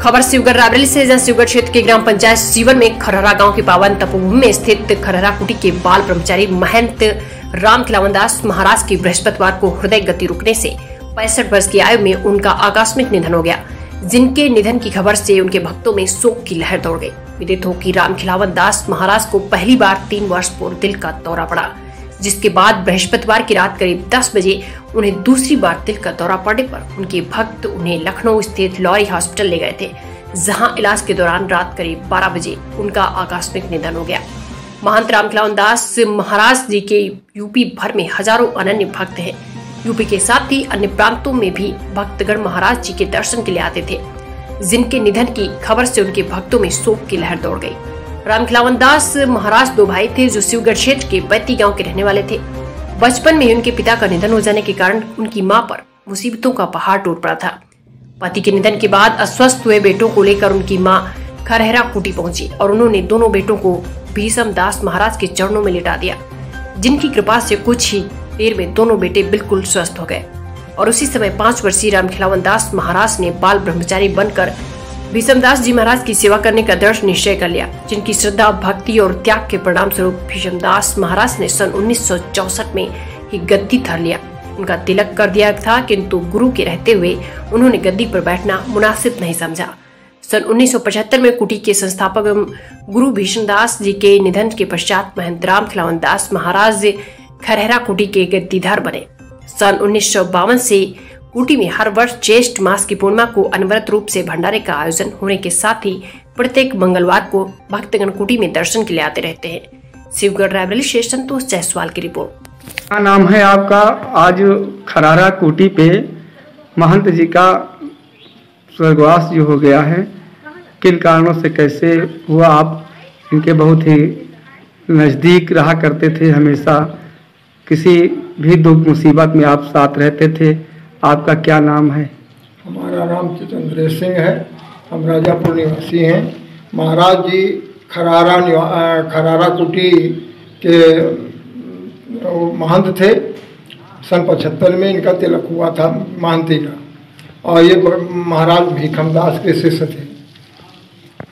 खबर शिवगढ़ रायबरेली से जहां शिवगढ़ क्षेत्र के ग्राम पंचायत सीवन में खरहरा गांव के पावन तपोभूमि में स्थित खरहरा कुटी के बाल ब्रह्मचारी महंत राम खिलावन दास महाराज की बृहस्पतिवार को हृदय गति रुकने से 65 वर्ष की आयु में उनका आकस्मिक निधन हो गया, जिनके निधन की खबर से उनके भक्तों में शोक की लहर दौड़ गई। विदित हो कि राम खिलावन दास महाराज को पहली बार 3 वर्ष पूर्व दिल का दौरा पड़ा, जिसके बाद बृहस्पतिवार की रात करीब 10 बजे उन्हें दूसरी बार दिल का दौरा पड़ने पर उनके भक्त उन्हें लखनऊ स्थित लॉरी हॉस्पिटल ले गए थे, जहां इलाज के दौरान रात करीब 12 बजे उनका आकस्मिक निधन हो गया। महंत राम खिलावन दास महाराज जी के यूपी भर में हजारों अनन्य भक्त हैं। यूपी के साथ ही अन्य प्रांतों में भी भक्तगण महाराज जी के दर्शन के लिए आते थे, जिनके निधन की खबर से उनके भक्तों में शोक की लहर दौड़ गई। राम खिलावन दास महाराज 2 भाई थे जो शिवगढ़ क्षेत्र के बैती गांव के रहने वाले थे। बचपन में ही उनके पिता का निधन हो जाने के कारण उनकी मां पर मुसीबतों का पहाड़ टूट पड़ा था। पति के निधन के बाद अस्वस्थ हुए बेटों को लेकर उनकी मां खरहरा कुटी पहुंची और उन्होंने दोनों बेटों को भीषम दास महाराज के चरणों में लिटा दिया, जिनकी कृपा से कुछ ही देर में दोनों बेटे बिल्कुल स्वस्थ हो गए। और उसी समय 5 वर्षीय राम खिलावन दास महाराज ने बाल ब्रह्मचारी बनकर भीषम दास जी महाराज की सेवा करने का दृढ़ निश्चय कर लिया, जिनकी श्रद्धा, भक्ति और त्याग के परिणाम स्वरूप भीषम दास महाराज ने सन 1964 में ही गद्दी धर लिया। उनका तिलक कर दिया था, किंतु गुरु के रहते हुए उन्होंने गद्दी पर बैठना मुनासिब नहीं समझा। सन 1975 में कुटी के संस्थापक गुरु भीषम दास जी के निधन के पश्चात महंत राम खिलावन दास महाराज खरहरा कुटी के गद्दीधार बने। सन 1952 से कुटी में हर वर्ष ज्येष्ठ मास की पूर्णिमा को अनवरत रूप से भंडारे का आयोजन होने के साथ ही प्रत्येक मंगलवार को भक्तगण कुटी में दर्शन के लिए आते रहते हैं। शिवगढ़ रायबरेली से संतोष जायसवाल की रिपोर्ट। क्या नाम है आपका? आज खरहरा कुटी पे महंत जी का स्वर्गवास जो हो गया है, किन कारणों से कैसे हुआ? आप इनके बहुत ही नज़दीक रहा करते थे, हमेशा किसी भी दुख मुसीबत में आप साथ रहते थे। आपका क्या नाम है? हमारा नाम चितंद्र सिंह है, हम राजापुर निवासी हैं। महाराज जी खरहरा कुटी के महंत थे। सन 75 में इनका तिलक हुआ था महंती का, और ये महाराज भीखम दास के शिष्य थे।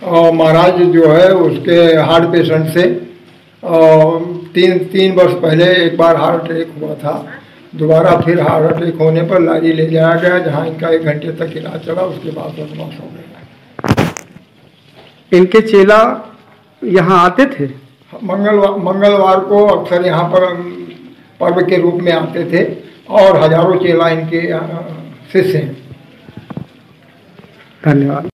और महाराज जो है उसके हार्ट पेशेंट से तीन वर्ष पहले एक बार हार्ट अटैक हुआ था। दोबारा फिर हार्ट अटैक होने पर लारी ले जाया गया, जहां इनका 1 घंटे तक इलाज चला, उसके बाद स्वर्गवास हो गया। इनके चेला यहाँ आते थे? मंगलवार को अक्सर यहाँ पर पर्व के रूप में आते थे, और हजारों चेला इनके शिष्य हैं। धन्यवाद।